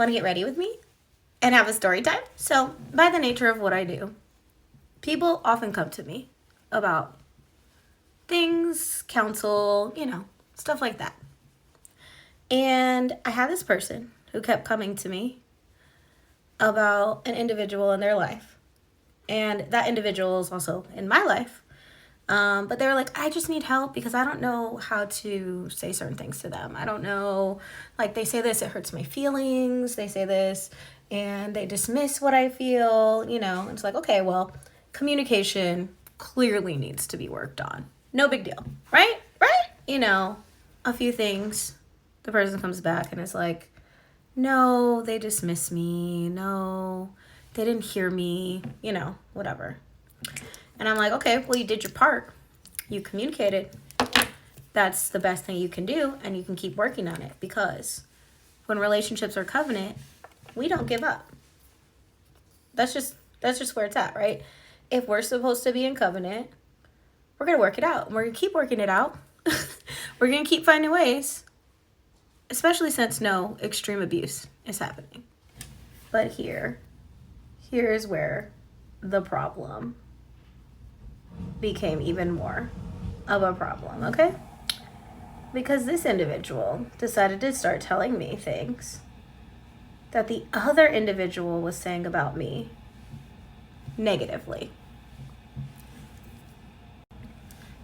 Want to get ready with me and have a story time? So, by the nature of what I do, people often come to me about things, counsel, stuff like that. And I had this person who kept coming to me about an individual in their life. And that individual is also in my life. But they were like, I just need help because I don't know how to say certain things to them. I don't know, like they say this, it hurts my feelings. They say this and they dismiss what I feel, It's like, okay, well, communication clearly needs to be worked on. No big deal, right? Right? A few things. The person comes back and is like, no, they dismiss me. No, they didn't hear me, whatever. And I'm like, okay, well, you did your part. You communicated. That's the best thing you can do, and you can keep working on it, because when relationships are covenant, we don't give up. That's just where it's at, right? If we're supposed to be in covenant, we're going to work it out. We're going to keep working it out. We're going to keep finding ways, especially since no extreme abuse is happening. But here's where the problem became even more of a problem, okay? Because this individual decided to start telling me things that the other individual was saying about me negatively.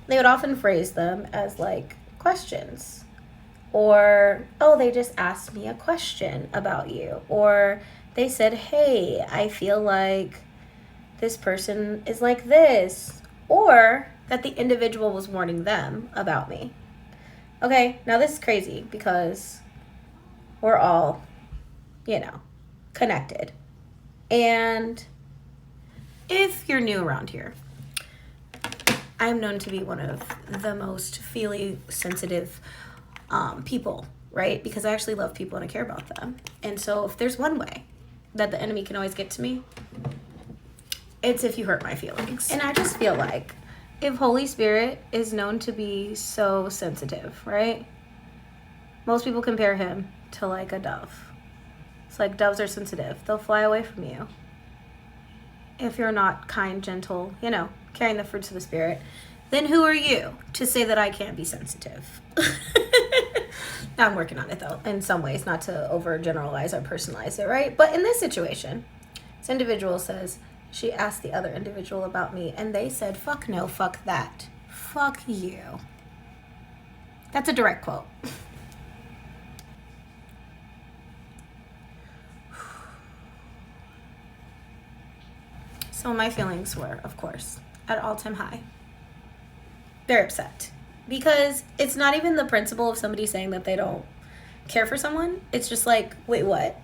They would often phrase them as like questions, or, oh, they just asked me a question about you, or they said, hey, I feel like this person is like this, or that the individual was warning them about me. Okay, now this is crazy because we're all, connected. And if you're new around here, I'm known to be one of the most feely sensitive people, right? Because I actually love people and I care about them. And so if there's one way that the enemy can always get to me, it's if you hurt my feelings. And I just feel like if Holy Spirit is known to be so sensitive, right? Most people compare him to like a dove. It's like doves are sensitive. They'll fly away from you if you're not kind, gentle, carrying the fruits of the Spirit. Then who are you to say that I can't be sensitive? Now I'm working on it though, in some ways, not to overgeneralize or personalize it, right? But in this situation, this individual says, she asked the other individual about me, and they said, fuck no, fuck that. Fuck you. That's a direct quote. So my feelings were, of course, at all-time high. Very upset. Because it's not even the principle of somebody saying that they don't care for someone. It's just like, wait, what?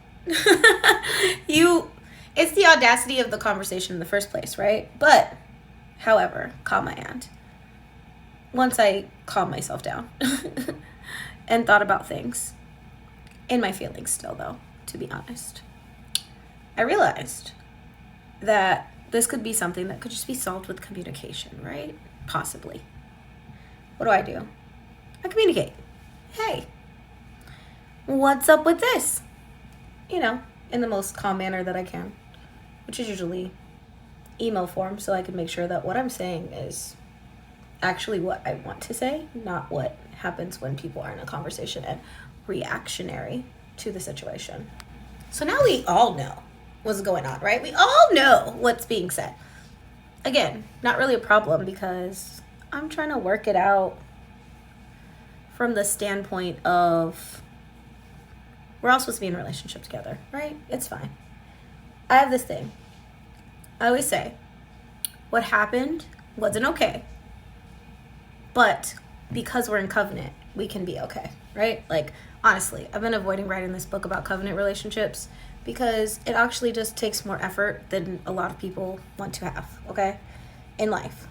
It's the audacity of the conversation in the first place, right? But, however, comma and, once I calmed myself down and thought about things, in my feelings still though, to be honest, I realized that this could be something that could just be solved with communication, right? Possibly. What do? I communicate. Hey, what's up with this? In the most calm manner that I can, which is usually email form, so I can make sure that what I'm saying is actually what I want to say, not what happens when people are in a conversation and reactionary to the situation. So now we all know what's going on, right? We all know what's being said. Again, not really a problem because I'm trying to work it out from the standpoint of we're all supposed to be in a relationship together, right? It's fine. I have this thing. I always say, what happened wasn't okay. But because we're in covenant, we can be okay, right? Like, honestly, I've been avoiding writing this book about covenant relationships because it actually just takes more effort than a lot of people want to have, okay? In life.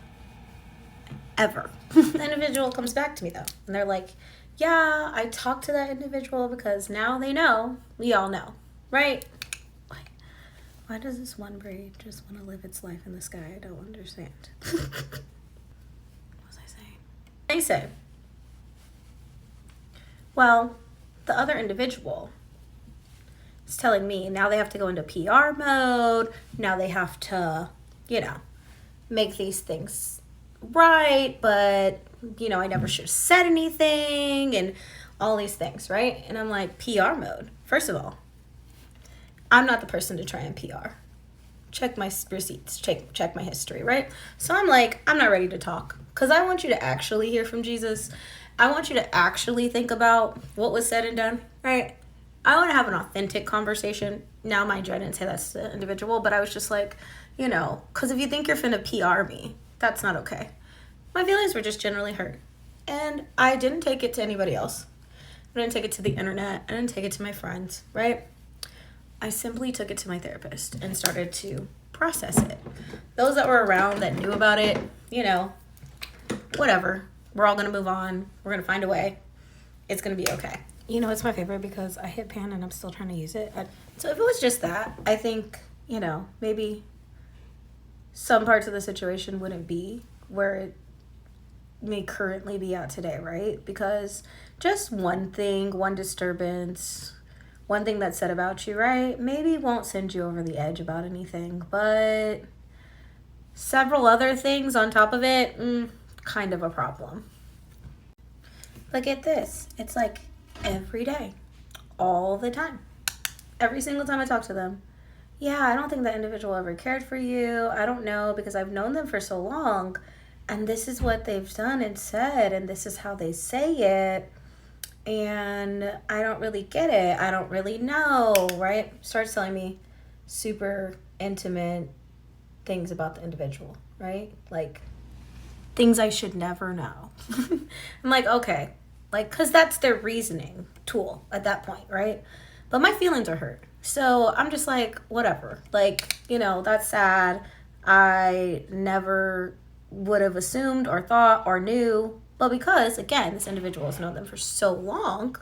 Ever. The individual comes back to me though, and they're like, yeah, I talked to that individual because now they know. We all know, right? Why does this one braid just want to live its life in the sky? I don't understand. What was I saying? They said, well, the other individual It's telling me now they have to go into PR mode. Now they have to, make these things right, but, I never should have said anything and all these things, right? And I'm like, PR mode. First of all, I'm not the person to try and PR. Check my receipts, check my history, right? So I'm like, I'm not ready to talk because I want you to actually hear from Jesus. I want you to actually think about what was said and done, right? I want to have an authentic conversation. Now, mind you, I didn't say that's the individual, but I was just like, because if you think you're finna PR me, that's not okay. My feelings were just generally hurt. And I didn't take it to anybody else. I didn't take it to the internet. I didn't take it to my friends, right? I simply took it to my therapist and started to process it. Those that were around that knew about it, whatever. We're all going to move on. We're going to find a way. It's going to be okay. It's my favorite because I hit pan and I'm still trying to use it. So if it was just that, I think, maybe some parts of the situation wouldn't be where it may currently be at today, right? Because just one thing, one disturbance, one thing that's said about you, right, maybe won't send you over the edge about anything, but several other things on top of it, kind of a problem. But get this, it's like every day, all the time, every single time I talk to them. Yeah, I don't think that individual ever cared for you. I don't know because I've known them for so long and this is what they've done and said and this is how they say it. And I don't really get it. I don't really know, right? Starts telling me super intimate things about the individual, right? Like things I should never know. I'm like, okay, because that's their reasoning tool at that point, right? But my feelings are hurt. So I'm just like, whatever. That's sad. I never would have assumed or thought or knew. But because, again, this individual has known them for so long,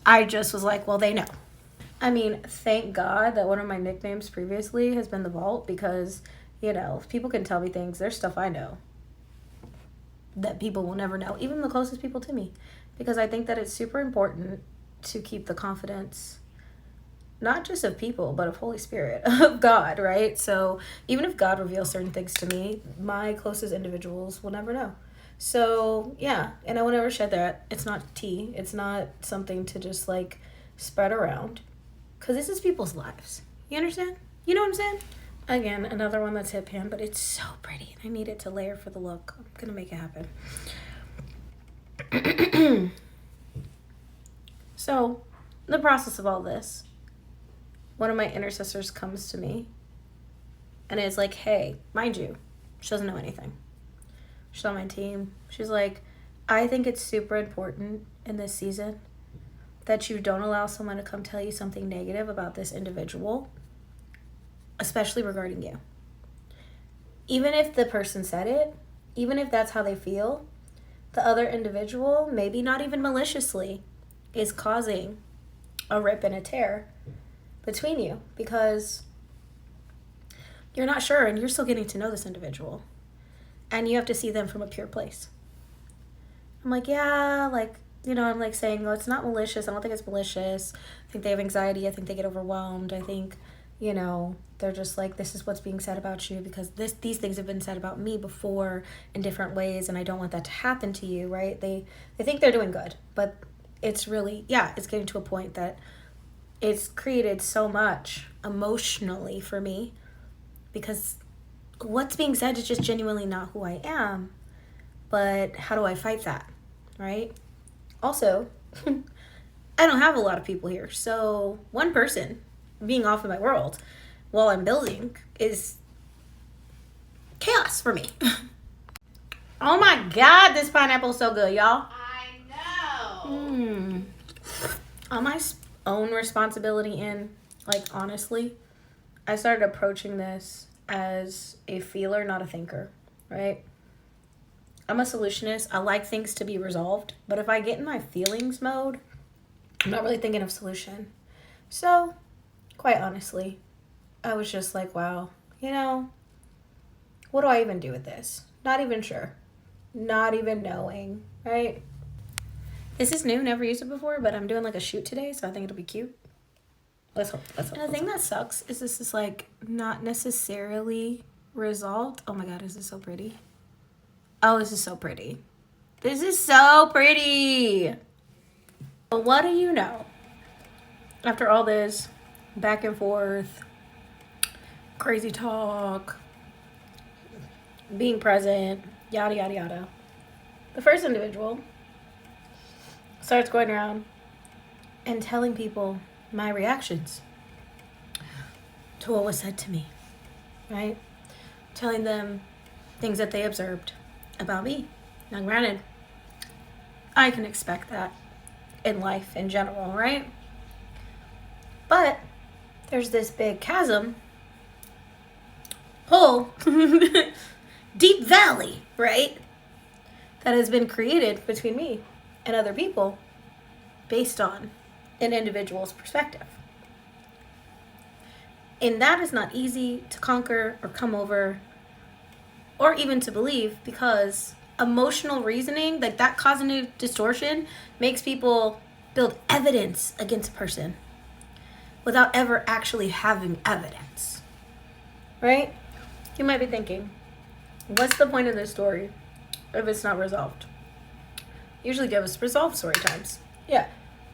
I just was like, well, they know. I mean, thank God that one of my nicknames previously has been the Vault because, if people can tell me things, there's stuff I know that people will never know, even the closest people to me. Because I think that it's super important to keep the confidence, not just of people, but of Holy Spirit, of God, right? So even if God reveals certain things to me, my closest individuals will never know. So yeah, and I will never shed that. It's not tea. It's not something to just spread around because this is people's lives. You understand? You know what I'm saying? Again, another one that's hip hand, but it's so pretty and I need it to layer for the look. I'm going to make it happen. So in the process of all this, one of my intercessors comes to me and is like, hey, mind you, she doesn't know anything. She's on my team. She's like, I think it's super important in this season that you don't allow someone to come tell you something negative about this individual, especially regarding you. Even if the person said it, even if that's how they feel, the other individual, maybe not even maliciously, is causing a rip and a tear between you because you're not sure and you're still getting to know this individual and you have to see them from a pure place. I'm like, yeah, I'm saying, no, it's not malicious. I don't think it's malicious. I think they have anxiety. I think they get overwhelmed. I think, they're just like, this is what's being said about you because these things have been said about me before in different ways and I don't want that to happen to you, right? They think they're doing good, but it's really, it's getting to a point that it's created so much emotionally for me because what's being said is just genuinely not who I am. But how do I fight that, right? Also, I don't have a lot of people here. So one person being off in my world while I'm building is chaos for me. Oh my God, this pineapple is so good, y'all. I know. On my own responsibility in, honestly, I started approaching this as a feeler, not a thinker, right? I'm a solutionist. I like things to be resolved, but if I get in my feelings mode, I'm not really thinking of solution. So, quite honestly, I was just like, wow, what do I even do with this? Not even sure. Not even knowing, right? This is new, never used it before, but I'm doing like a shoot today, so I think it'll be cute. Let's hope. And the thing that sucks is this is like not necessarily resolved. Oh my god, is this so pretty? Oh, this is so pretty. This is so pretty. But what do you know? After all this back and forth, crazy talk, being present, yada yada yada. The first individual starts going around and telling people my reactions to what was said to me, right? Telling them things that they observed about me. Now, granted, I can expect that in life in general, right? But there's this big chasm, hole, deep valley, right? That has been created between me and other people based on an individual's perspective. And that is not easy to conquer or come over or even to believe, because emotional reasoning, like that cognitive distortion, makes people build evidence against a person without ever actually having evidence, right? You might be thinking, what's the point of this story if it's not resolved? Usually give us resolved story times. Yeah.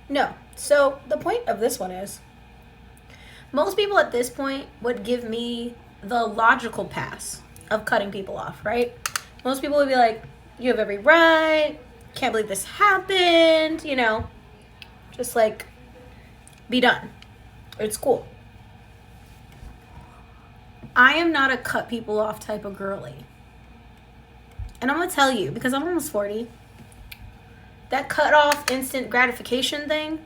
No. So the point of this one is, most people at this point would give me the logical pass of cutting people off, right? Most people would be like, you have every right, can't believe this happened, you know, just like, be done. It's cool. I am not a cut people off type of girly. And I'm going to tell you, because I'm almost 40, that cut off instant gratification thing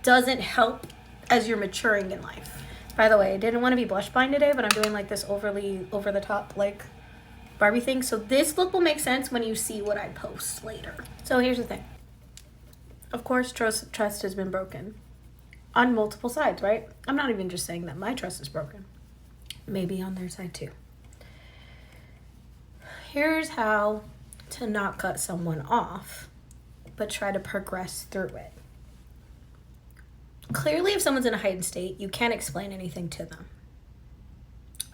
doesn't help as you're maturing in life. By the way, I didn't want to be blush blind today, but I'm doing like this overly over the top like Barbie thing. So this look will make sense when you see what I post later. So here's the thing. Of course, trust has been broken on multiple sides, right? I'm not even just saying that my trust is broken. Maybe on their side too. Here's how to not cut someone off, but try to progress through it. Clearly, if someone's in a heightened state, you can't explain anything to them.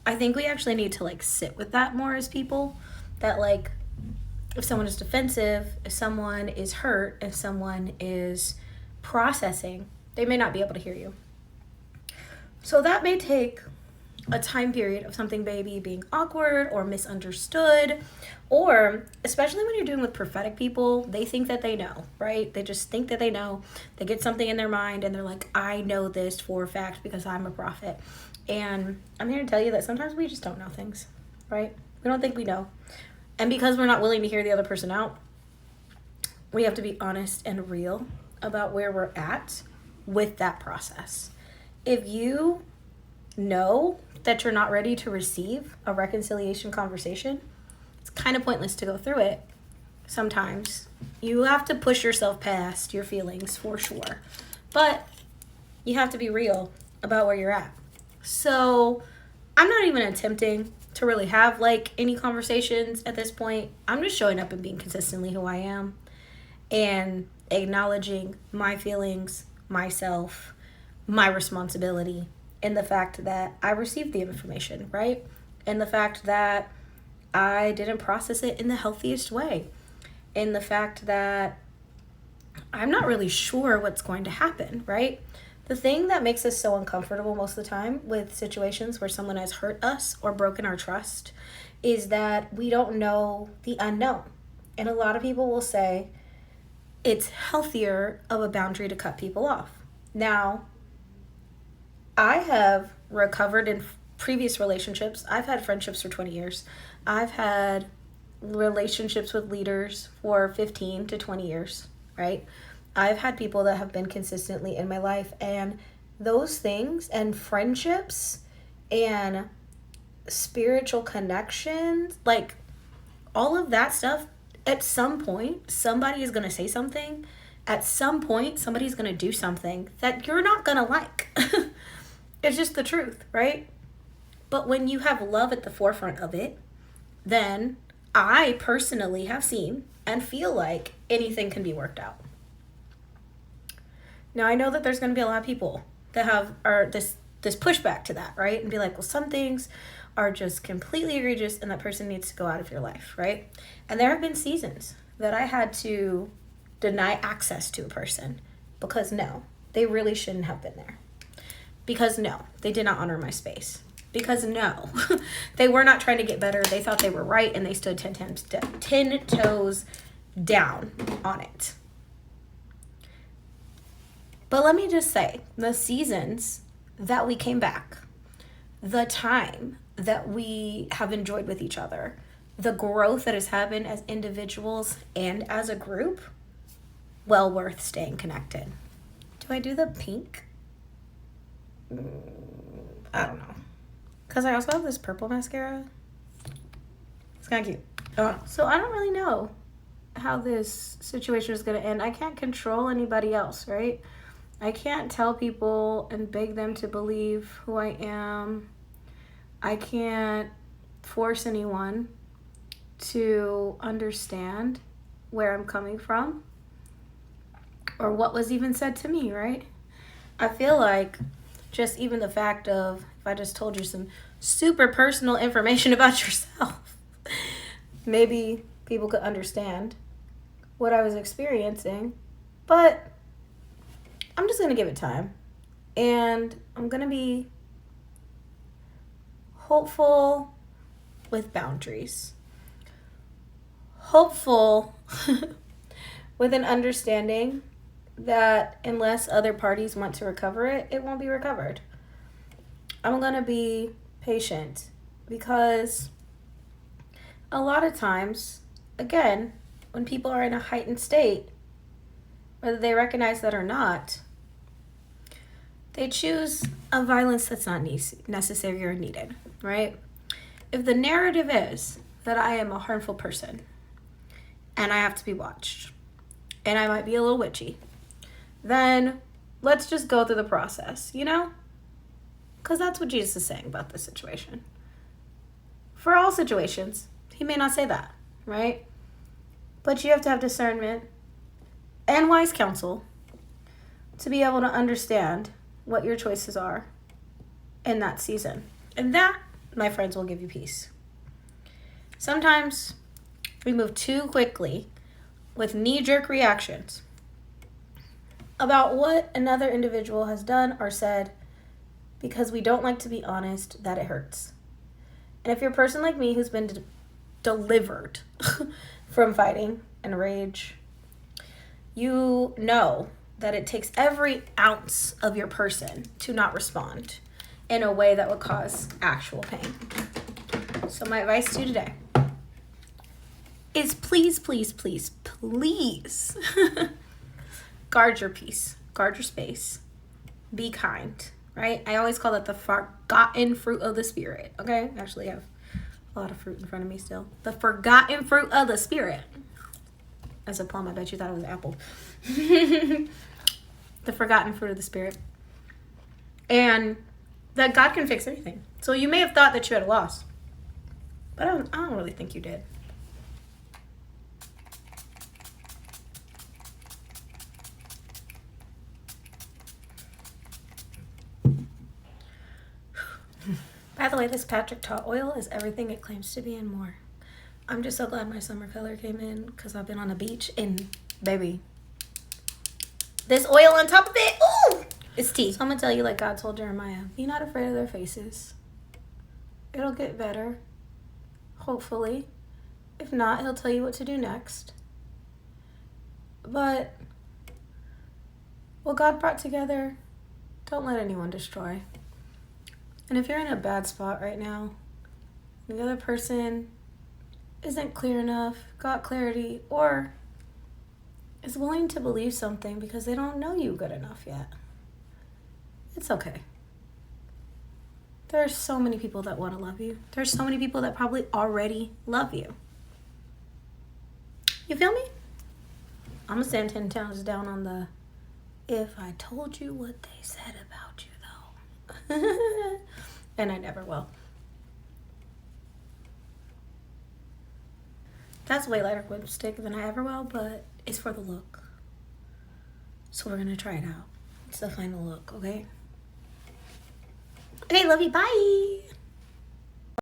I think we actually need to like sit with that more as people. That like, if someone is defensive, if someone is hurt, if someone is processing, they may not be able to hear you. So that may take a time period of something maybe being awkward or misunderstood, or especially when you're dealing with prophetic people, they think that they know, right? They just think that they know. They get something in their mind and they're like, I know this for a fact because I'm a prophet. And I'm here to tell you that sometimes we just don't know things, right? We don't think we know. And because we're not willing to hear the other person out, we have to be honest and real about where we're at with that process. If you know that you're not ready to receive a reconciliation conversation, it's kind of pointless to go through it. Sometimes you have to push yourself past your feelings for sure, but you have to be real about where you're at. So I'm not even attempting to really have like any conversations at this point. I'm just showing up and being consistently who I am and acknowledging my feelings, myself, my responsibility, and the fact that I received the information, right? And the fact that I didn't process it in the healthiest way. And the fact that I'm not really sure what's going to happen, right? The thing that makes us so uncomfortable most of the time with situations where someone has hurt us or broken our trust is that we don't know the unknown. And a lot of people will say it's healthier of a boundary to cut people off. Now, I have recovered in previous relationships. I've had friendships for 20 years. I've had relationships with leaders for 15 to 20 years, right? I've had people that have been consistently in my life, and those things and friendships and spiritual connections, like all of that stuff, at some point, somebody is going to say something. At some point, somebody's going to do something that you're not going to like. It's just the truth, right? But when you have love at the forefront of it, then I personally have seen and feel like anything can be worked out. Now, I know that there's going to be a lot of people that have this pushback to that, right? And be like, well, some things are just completely egregious and that person needs to go out of your life, right? And there have been seasons that I had to deny access to a person because no, they really shouldn't have been there. Because no, they did not honor my space. Because no, they were not trying to get better. They thought they were right and they stood 10 toes down on it. But let me just say, the seasons that we came back, the time that we have enjoyed with each other, the growth that has happened as individuals and as a group, well worth staying connected. Do I do the pink? I don't know. Because I also have this purple mascara. It's kind of cute. So I don't really know how this situation is going to end. I can't control anybody else, right? I can't tell people and beg them to believe who I am. I can't force anyone to understand where I'm coming from or what was even said to me, right? I feel like just even the fact of if I just told you some super personal information about yourself, maybe people could understand what I was experiencing. But I'm just going to give it time. And I'm going to be hopeful with boundaries. Hopeful with an understanding that unless other parties want to recover it, it won't be recovered. I'm going to be patient because a lot of times, again, when people are in a heightened state, whether they recognize that or not, they choose a violence that's not necessary or needed, right? If the narrative is that I am a harmful person and I have to be watched and I might be a little witchy, then let's just go through the process, you know? Because that's what Jesus is saying about this situation. For all situations, he may not say that, right? But you have to have discernment and wise counsel to be able to understand what your choices are in that season. And that, my friends, will give you peace. Sometimes we move too quickly with knee-jerk reactions about what another individual has done or said because we don't like to be honest that it hurts. And if you're a person like me who's been delivered from fighting and rage, you know that it takes every ounce of your person to not respond in a way that would cause actual pain. So my advice to you today is please, please, please, please guard your peace, guard your space, be kind, right? I always call it the forgotten fruit of the spirit, okay? Actually, I have a lot of fruit in front of me still. The forgotten fruit of the spirit. As a plum, I bet you thought it was an apple. The forgotten fruit of the spirit. And that God can fix anything. So you may have thought that you had a loss, but I don't really think you did. By the way, this Patrick Ta oil is everything it claims to be and more. I'm just so glad my summer color came in because I've been on the beach and baby, this oil on top of it, ooh, it's tea. So I'm going to tell you like God told Jeremiah, be not afraid of their faces. It'll get better, hopefully. If not, he'll tell you what to do next. But what God brought together, don't let anyone destroy. And if you're in a bad spot right now, the other person isn't clear enough, got clarity, or is willing to believe something because they don't know you good enough yet, it's okay. There's so many people that want to love you. There's so many people that probably already love you. You feel me? I'm going to stand 10 toes down on the if I told you what they said about you, though. And I never will. That's way lighter lipstick than I ever will, but it's for the look. So we're going to try it out. It's the final look, okay? Okay, love you. Bye.